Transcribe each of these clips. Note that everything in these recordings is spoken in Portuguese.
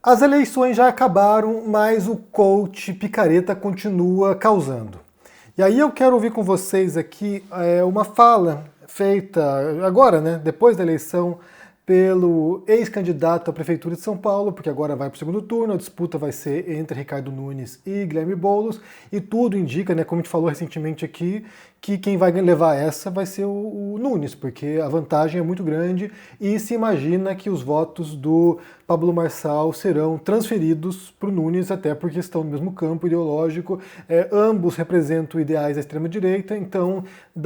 As eleições já acabaram, mas o coach picareta continua causando. E aí eu quero ouvir com vocês aqui uma fala feita agora, né, depois da eleição, pelo ex-candidato à Prefeitura de São Paulo, porque agora vai para o segundo turno, a disputa vai ser entre Ricardo Nunes e Guilherme Boulos, e tudo indica, né, como a gente falou recentemente aqui, que quem vai levar essa vai ser o Nunes, porque a vantagem é muito grande e se imagina que os votos do Pablo Marçal serão transferidos para o Nunes, até porque estão no mesmo campo ideológico, ambos representam ideais da extrema-direita, então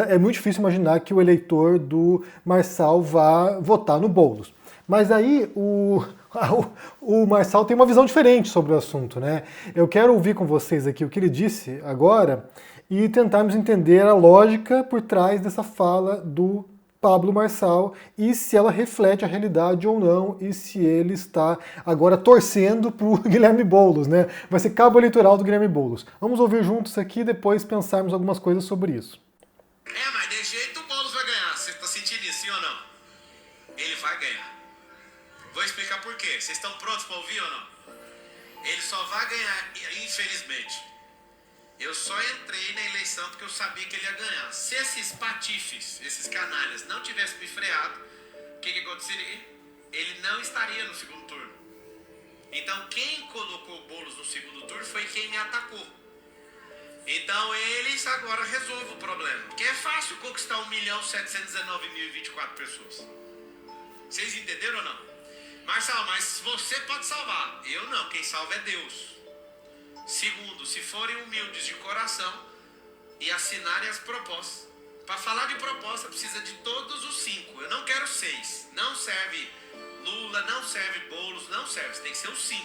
é muito difícil imaginar que o eleitor do Marçal vá votar no Boulos. Mas aí o Marçal tem uma visão diferente sobre o assunto, né? Eu quero ouvir com vocês aqui o que ele disse agora e tentarmos entender a lógica por trás dessa fala do Pablo Marçal e se ela reflete a realidade ou não e se ele está agora torcendo para o Guilherme Boulos, né? Vai ser cabo eleitoral do Guilherme Boulos. Vamos ouvir juntos aqui e depois pensarmos algumas coisas sobre isso. Mas de jeito o Boulos vai ganhar. Você está sentindo isso, sim ou não? Ele vai ganhar. Vou explicar por quê. Vocês estão prontos para ouvir ou não? Ele só vai ganhar, infelizmente. Eu só entrei na eleição porque eu sabia que ele ia ganhar. Se esses patifes, esses canalhas, não tivessem me freado, o que aconteceria? Ele não estaria no segundo turno. Então quem colocou o Boulos no segundo turno foi quem me atacou. Então eles agora resolvem o problema. Porque é fácil conquistar 1.719.024 pessoas. Vocês entenderam ou não? Marçal, mas você pode salvar. Eu não, quem salva é Deus. Segundo, se forem humildes de coração e assinarem as propostas. Para falar de proposta precisa de todos os 5. Eu não quero 6. Não serve Lula, não serve Boulos, não serve. Tem que ser os 5.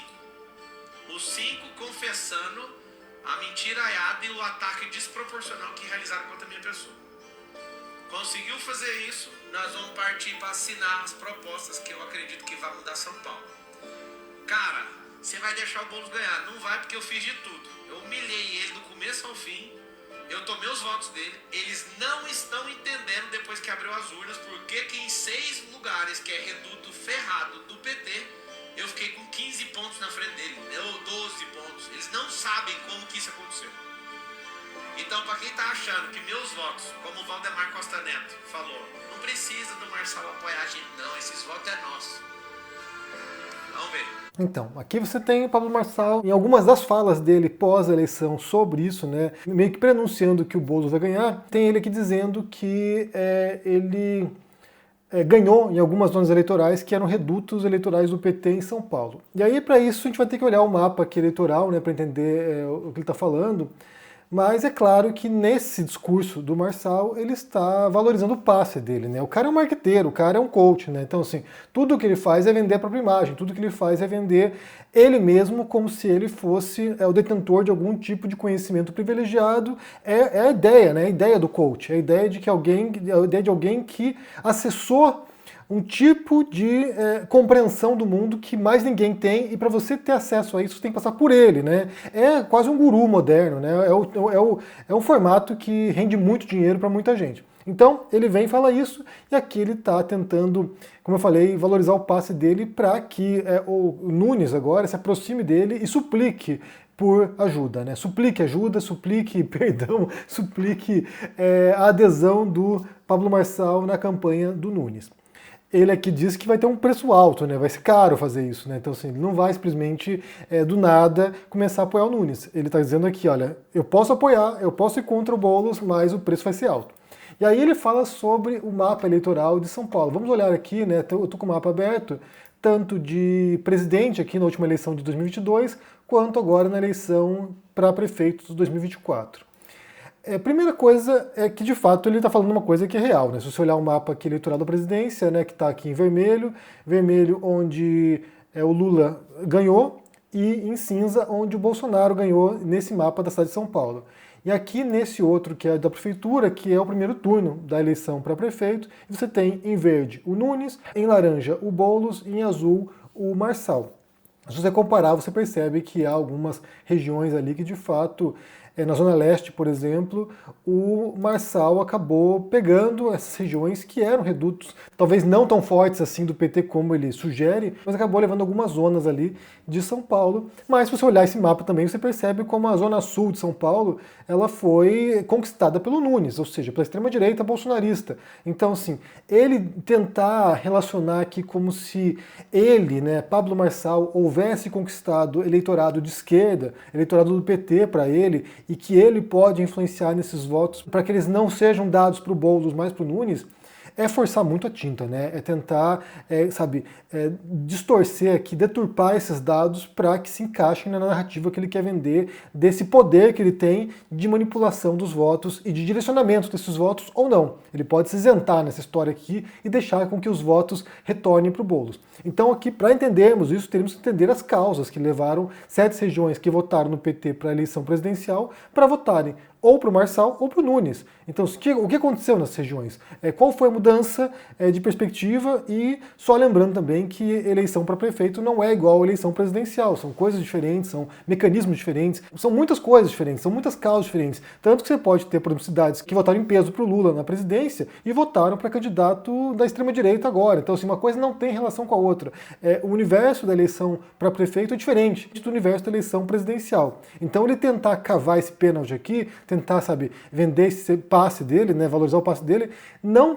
Os 5 confessando a mentiraiada e o ataque desproporcional que realizaram contra a minha pessoa. Conseguiu fazer isso, nós vamos partir para assinar as propostas que eu acredito que vai mudar São Paulo. Cara, você vai deixar o Boulos ganhar? Não vai, porque eu fiz de tudo. Eu humilhei ele do começo ao fim, eu tomei os votos dele, eles não estão entendendo depois que abriu as urnas, porque que em 6 lugares, que é reduto ferrado do PT, eu fiquei com 15 pontos na frente dele, ou 12 pontos. Eles não sabem como que isso aconteceu. Então, para quem tá achando que meus votos, como o Valdemar Costa Neto falou, não precisa do Marçal apoiar a gente, não, esses votos é nosso. Vamos ver. Então, aqui você tem o Pablo Marçal, em algumas das falas dele pós-eleição sobre isso, né, meio que prenunciando que o Boulos vai ganhar, tem ele aqui dizendo que ele ganhou em algumas zonas eleitorais que eram redutos eleitorais do PT em São Paulo. E aí, para isso, a gente vai ter que olhar o mapa aqui eleitoral, né, para entender o que ele está falando. Mas é claro que nesse discurso do Marçal, ele está valorizando o passe dele, né? O cara é um marqueteiro, o cara é um coach, né? Então, assim, tudo que ele faz é vender a própria imagem, tudo que ele faz é vender ele mesmo como se ele fosse o detentor de algum tipo de conhecimento privilegiado. É a ideia, né? A ideia do coach, a ideia de alguém que acessou um tipo de compreensão do mundo que mais ninguém tem, e para você ter acesso a isso, você tem que passar por ele, né? É quase um guru moderno, né? É um formato que rende muito dinheiro para muita gente. Então, ele vem e fala isso, e aqui ele está tentando, como eu falei, valorizar o passe dele para que o Nunes agora se aproxime dele e suplique por ajuda, né? Suplique ajuda, suplique perdão, suplique a adesão do Pablo Marçal na campanha do Nunes. Ele aqui diz que vai ter um preço alto, né? Vai ser caro fazer isso, né? Então, assim, ele não vai simplesmente do nada começar a apoiar o Nunes. Ele está dizendo aqui, olha, eu posso apoiar, eu posso ir contra o Boulos, mas o preço vai ser alto. E aí ele fala sobre o mapa eleitoral de São Paulo. Vamos olhar aqui, né? Eu estou com o mapa aberto, tanto de presidente aqui na última eleição de 2022, quanto agora na eleição para prefeito de 2024. A primeira coisa é que, de fato, ele está falando uma coisa que é real, né? Se você olhar o mapa aqui eleitoral da presidência, né, que está aqui em vermelho, vermelho onde o Lula ganhou, e em cinza onde o Bolsonaro ganhou nesse mapa da cidade de São Paulo. E aqui nesse outro, que é da prefeitura, que é o primeiro turno da eleição para prefeito, você tem em verde o Nunes, em laranja o Boulos e em azul o Marçal. Se você comparar, você percebe que há algumas regiões ali que de fato na Zona Leste, por exemplo, o Marçal acabou pegando essas regiões que eram redutos, talvez não tão fortes assim do PT como ele sugere, mas acabou levando algumas zonas ali de São Paulo. Mas se você olhar esse mapa também, você percebe como a Zona Sul de São Paulo, ela foi conquistada pelo Nunes, ou seja, pela extrema-direita bolsonarista. Então, assim, ele tentar relacionar aqui como se ele, né, Pablo Marçal, houvesse conquistado eleitorado de esquerda, eleitorado do PT para ele, e que ele pode influenciar nesses votos para que eles não sejam dados para o Boulos, mas para o Nunes, é forçar muito a tinta, né? É tentar, distorcer aqui, deturpar esses dados para que se encaixem na narrativa que ele quer vender, desse poder que ele tem de manipulação dos votos e de direcionamento desses votos ou não. Ele pode se isentar nessa história aqui e deixar com que os votos retornem para o Boulos. Então aqui, para entendermos isso, teríamos que entender as causas que levaram certas regiões que votaram no PT para a eleição presidencial para votarem ou para o Marçal ou para o Nunes. Então, o que aconteceu nessas regiões? Qual foi a mudança de perspectiva? E só lembrando também que eleição para prefeito não é igual a eleição presidencial, são coisas diferentes, são mecanismos diferentes, são muitas coisas diferentes, são muitas causas diferentes. Tanto que você pode ter, por exemplo, cidades que votaram em peso para o Lula na presidência e votaram para candidato da extrema-direita agora. Então, assim, uma coisa não tem relação com a outra. O universo da eleição para prefeito é diferente do universo da eleição presidencial. Então, ele tentar cavar esse pênalti aqui, tentar, vender esse passe dele, né, valorizar o passe dele,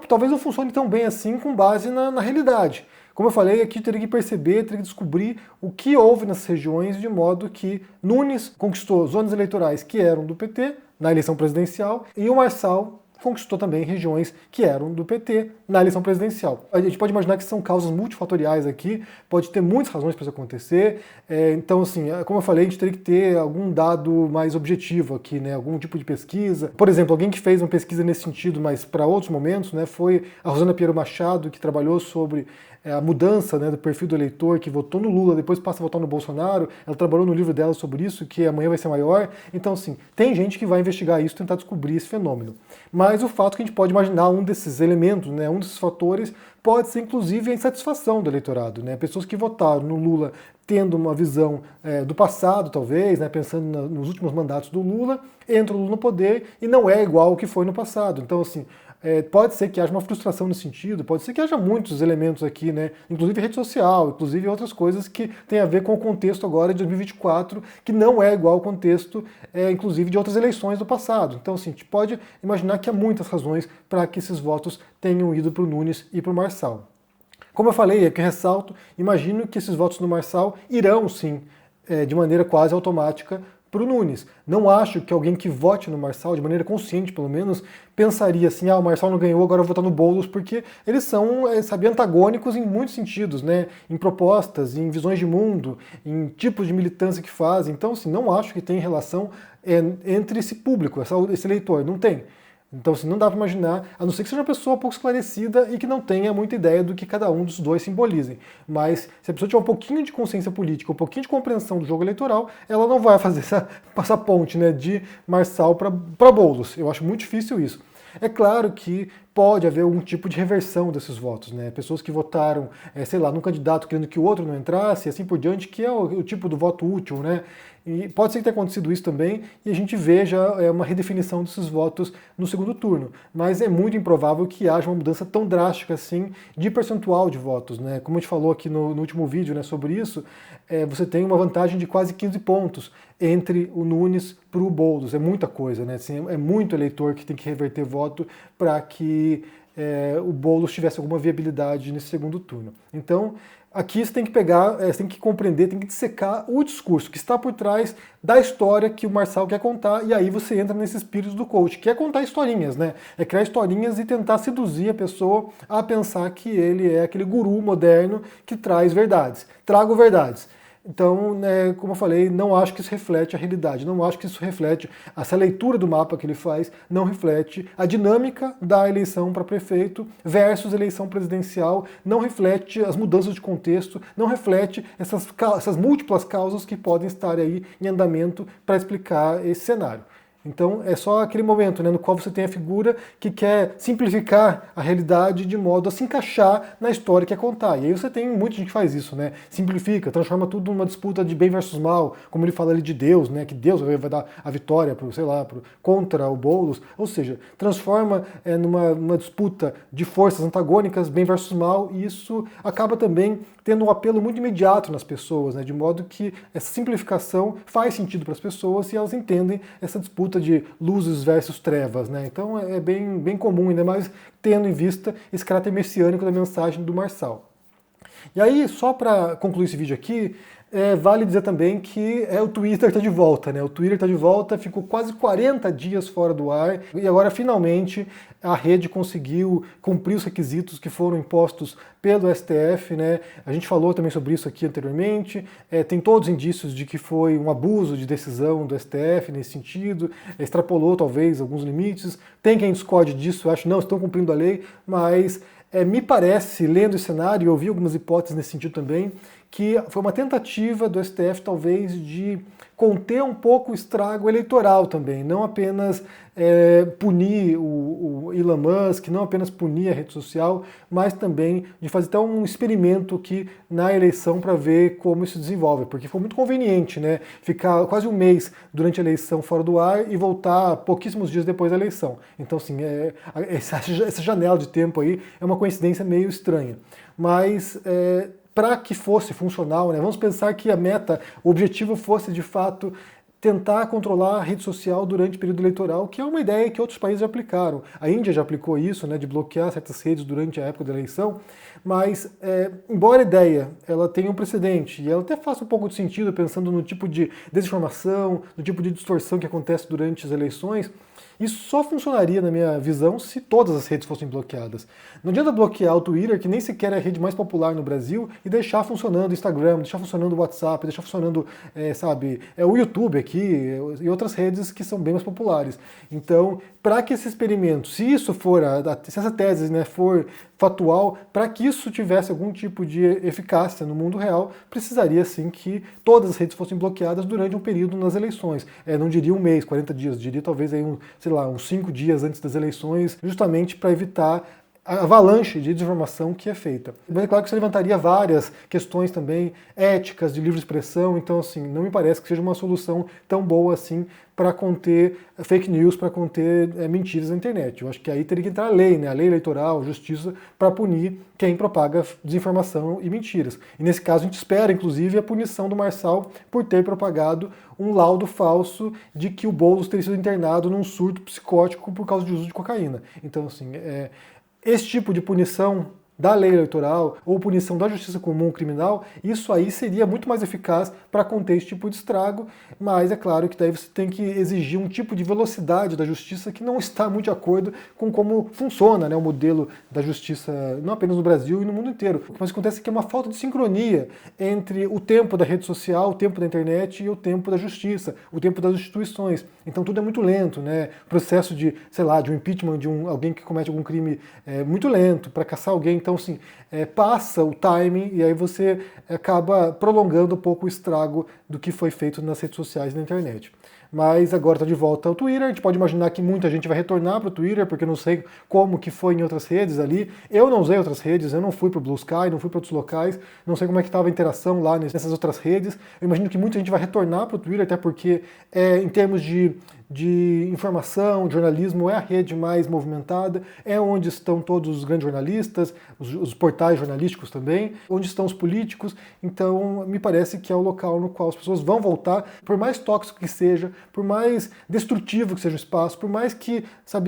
talvez não funcione tão bem assim com base na realidade. Como eu falei, aqui teria que perceber, teria que descobrir o que houve nessas regiões, de modo que Nunes conquistou zonas eleitorais que eram do PT na eleição presidencial e o Marçal conquistou também regiões que eram do PT na eleição presidencial. A gente pode imaginar que são causas multifatoriais aqui, pode ter muitas razões para isso acontecer. Então, assim, como eu falei, a gente teria que ter algum dado mais objetivo aqui, né? Algum tipo de pesquisa. Por exemplo, alguém que fez uma pesquisa nesse sentido, mas para outros momentos, né, foi a Rosana Pinheiro Machado, que trabalhou sobre a mudança, né, do perfil do eleitor que votou no Lula, depois passa a votar no Bolsonaro. Ela trabalhou no livro dela sobre isso, que amanhã vai ser maior. Então, assim, tem gente que vai investigar isso, tentar descobrir esse fenômeno. Mas o fato que a gente pode imaginar um desses elementos, né, um desses fatores, pode ser inclusive a insatisfação do eleitorado, né? Pessoas que votaram no Lula tendo uma visão do passado, talvez, né, pensando nos últimos mandatos do Lula, entra o Lula no poder e não é igual ao que foi no passado. Então, assim, pode ser que haja uma frustração nesse sentido, pode ser que haja muitos elementos aqui, né? Inclusive rede social, inclusive outras coisas que têm a ver com o contexto agora de 2024, que não é igual ao contexto, inclusive, de outras eleições do passado. Então, assim, a gente pode imaginar que há muitas razões para que esses votos tenham ido para o Nunes e para o Marçal. Como eu falei, aqui ressalto, imagino que esses votos no Marçal irão, sim, de maneira quase automática, para o Nunes. Não acho que alguém que vote no Marçal, de maneira consciente pelo menos, pensaria assim, o Marçal não ganhou, agora eu vou votar no Boulos, porque eles são, antagônicos em muitos sentidos, né? Em propostas, em visões de mundo, em tipos de militância que fazem. Então, assim, não acho que tem relação entre esse público, esse eleitor, não tem. Então, assim, não dá para imaginar, a não ser que seja uma pessoa pouco esclarecida e que não tenha muita ideia do que cada um dos dois simbolizem. Mas se a pessoa tiver um pouquinho de consciência política, um pouquinho de compreensão do jogo eleitoral, ela não vai fazer essa ponte, né, de Marçal para Boulos. Eu acho muito difícil isso. É claro que pode haver algum tipo de reversão desses votos, né? Pessoas que votaram, num candidato querendo que o outro não entrasse, e assim por diante, que é o tipo do voto útil, né? E pode ser que tenha acontecido isso também, e a gente veja uma redefinição desses votos no segundo turno. Mas é muito improvável que haja uma mudança tão drástica assim de percentual de votos, né? Como a gente falou aqui no último vídeo, né, sobre isso, você tem uma vantagem de quase 15 pontos entre o Nunes para o Boulos. É muita coisa, né? Assim, é muito eleitor que tem que reverter voto para que o Boulos tivesse alguma viabilidade nesse segundo turno. Então, aqui você tem que pegar, você tem que compreender, tem que dissecar o discurso que está por trás da história que o Marçal quer contar, e aí você entra nesse espírito do coach, que é contar historinhas, né? É criar historinhas e tentar seduzir a pessoa a pensar que ele é aquele guru moderno que traz verdades. Trago verdades. Então, né, como eu falei, não acho que isso reflete a realidade, não acho que isso reflete, essa leitura do mapa que ele faz, não reflete a dinâmica da eleição para prefeito versus eleição presidencial, não reflete as mudanças de contexto, não reflete essas múltiplas causas que podem estar aí em andamento para explicar esse cenário. Então é só aquele momento, né, no qual você tem a figura que quer simplificar a realidade de modo a se encaixar na história que quer contar. E aí você tem muita gente que faz isso, né? Simplifica, transforma tudo numa disputa de bem versus mal, como ele fala ali de Deus, né? Que Deus vai dar a vitória contra o Boulos. Ou seja, transforma numa disputa de forças antagônicas, bem versus mal, e isso acaba também tendo um apelo muito imediato nas pessoas, né? De modo que essa simplificação faz sentido para as pessoas e elas entendem essa disputa de luzes versus trevas, né? Então é bem comum, ainda mais tendo em vista esse caráter messiânico da mensagem do Marçal. E aí, só para concluir esse vídeo aqui, vale dizer também que o Twitter está de volta, né? O Twitter está de volta, ficou quase 40 dias fora do ar e agora finalmente a rede conseguiu cumprir os requisitos que foram impostos pelo STF, né? A gente falou também sobre isso aqui anteriormente, tem todos os indícios de que foi um abuso de decisão do STF nesse sentido, extrapolou talvez alguns limites, tem quem discorde disso, acho não, estão cumprindo a lei, mas me parece, lendo o cenário, eu ouvi algumas hipóteses nesse sentido também, que foi uma tentativa do STF talvez de conter um pouco o estrago eleitoral também, não apenas punir o Elon Musk, não apenas punir a rede social, mas também de fazer até um experimento aqui na eleição para ver como isso se desenvolve, porque foi muito conveniente, né, ficar quase um mês durante a eleição fora do ar e voltar pouquíssimos dias depois da eleição. Então, assim, essa janela de tempo aí é uma coincidência meio estranha, mas para que fosse funcional, né? Vamos pensar que a meta, o objetivo fosse de fato tentar controlar a rede social durante o período eleitoral, que é uma ideia que outros países já aplicaram. A Índia já aplicou isso, né, de bloquear certas redes durante a época da eleição, mas embora a ideia ela tenha um precedente, e ela até faça um pouco de sentido pensando no tipo de desinformação, no tipo de distorção que acontece durante as eleições, isso só funcionaria, na minha visão, se todas as redes fossem bloqueadas. Não adianta bloquear o Twitter, que nem sequer é a rede mais popular no Brasil, e deixar funcionando o Instagram, deixar funcionando o WhatsApp, deixar funcionando, o YouTube aqui e outras redes que são bem mais populares. Então, para que esse experimento, se isso for, se essa tese, né, for factual, para que isso tivesse algum tipo de eficácia no mundo real, precisaria sim que todas as redes fossem bloqueadas durante um período nas eleições. Não diria um mês, 40 dias, diria talvez aí uns 5 dias antes das eleições, justamente para evitar a avalanche de desinformação que é feita. Mas é claro que isso levantaria várias questões também éticas, de livre expressão, então assim, não me parece que seja uma solução tão boa assim para conter fake news, para conter mentiras na internet. Eu acho que aí teria que entrar a lei, né? A lei eleitoral, justiça, para punir quem propaga desinformação e mentiras. E nesse caso a gente espera, inclusive, a punição do Marçal por ter propagado um laudo falso de que o Boulos teria sido internado num surto psicótico por causa de uso de cocaína. Então, assim, esse tipo de punição da lei eleitoral ou punição da justiça comum criminal, isso aí seria muito mais eficaz para conter esse tipo de estrago, mas é claro que daí você tem que exigir um tipo de velocidade da justiça que não está muito de acordo com como funciona, né, o modelo da justiça, não apenas no Brasil e no mundo inteiro. O que mais acontece é que é uma falta de sincronia entre o tempo da rede social, o tempo da internet e o tempo da justiça, o tempo das instituições. Então tudo é muito lento, né? O processo de um impeachment de alguém que comete algum crime é muito lento para caçar alguém. Então, assim, passa o timing e aí você acaba prolongando um pouco o estrago do que foi feito nas redes sociais e na internet. Mas agora está de volta ao Twitter, a gente pode imaginar que muita gente vai retornar para o Twitter, porque eu não sei como que foi em outras redes ali. Eu não usei outras redes, eu não fui para o Blue Sky, não fui para outros locais, não sei como é que estava a interação lá nessas outras redes. Eu imagino que muita gente vai retornar para o Twitter, até porque em termos de informação, de jornalismo, é a rede mais movimentada, é onde estão todos os grandes jornalistas, os portais jornalísticos também, onde estão os políticos, então me parece que é o local no qual as pessoas vão voltar, por mais tóxico que seja, por mais destrutivo que seja o espaço, por mais que,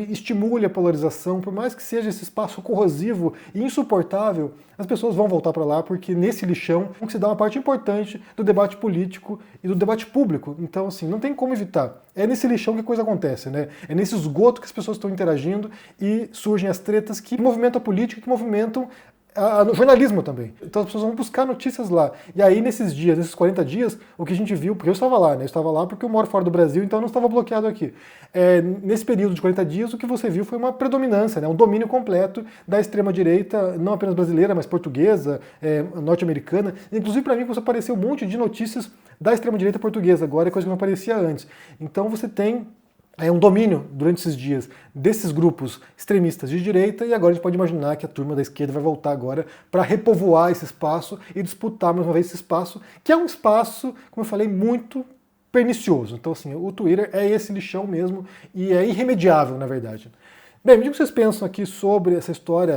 estimule a polarização, por mais que seja esse espaço corrosivo e insuportável, as pessoas vão voltar para lá, porque nesse lixão se dá uma parte importante do debate político e do debate público. Então, assim, não tem como evitar. É nesse lixão que a coisa acontece, né? É nesse esgoto que as pessoas estão interagindo e surgem as tretas que movimentam a política, que movimentam o jornalismo também. Então as pessoas vão buscar notícias lá. E aí nesses 40 dias, o que a gente viu, porque eu estava lá, né? Eu estava lá porque eu moro fora do Brasil, então eu não estava bloqueado aqui. Nesse período de 40 dias, o que você viu foi uma predominância, né? Um domínio completo da extrema-direita, não apenas brasileira, mas portuguesa, norte-americana. Inclusive para mim começou a aparecer um monte de notícias da extrema-direita portuguesa agora, coisa que não aparecia antes. Então você tem um domínio durante esses dias desses grupos extremistas de direita, e agora a gente pode imaginar que a turma da esquerda vai voltar agora para repovoar esse espaço e disputar mais uma vez esse espaço, que é um espaço, como eu falei, muito pernicioso. Então, assim, o Twitter é esse lixão mesmo e é irremediável, na verdade. Bem, me diga o que vocês pensam aqui sobre essa história,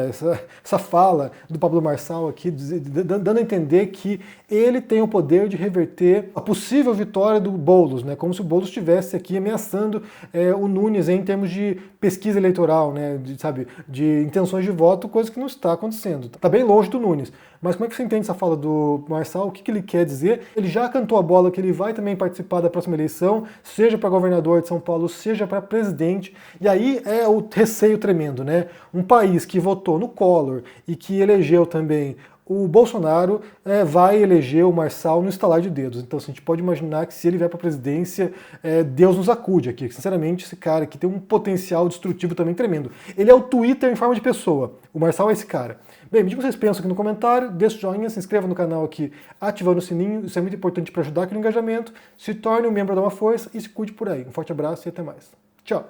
essa fala do Pablo Marçal aqui, dando a entender que ele tem o poder de reverter a possível vitória do Boulos, né? Como se o Boulos estivesse aqui ameaçando o Nunes em termos de pesquisa eleitoral, né? De intenções de voto, coisa que não está acontecendo. Está bem longe do Nunes. Mas como é que você entende essa fala do Marçal? O que ele quer dizer? Ele já cantou a bola que ele vai também participar da próxima eleição, seja para governador de São Paulo, seja para presidente. E aí é o receio tremendo, né? Um país que votou no Collor e que elegeu também o Bolsonaro vai eleger o Marçal no estalar de dedos. Então, assim, a gente pode imaginar que se ele vier para a presidência, Deus nos acude aqui. Sinceramente, esse cara aqui tem um potencial destrutivo também tremendo. Ele é o Twitter em forma de pessoa. O Marçal é esse cara. Bem, me diga o que vocês pensam aqui no comentário, deixa o joinha, se inscreva no canal aqui, ativando o sininho, isso é muito importante para ajudar aqui no engajamento. Se torne um membro, dá uma força e se cuide por aí. Um forte abraço e até mais. Tchau!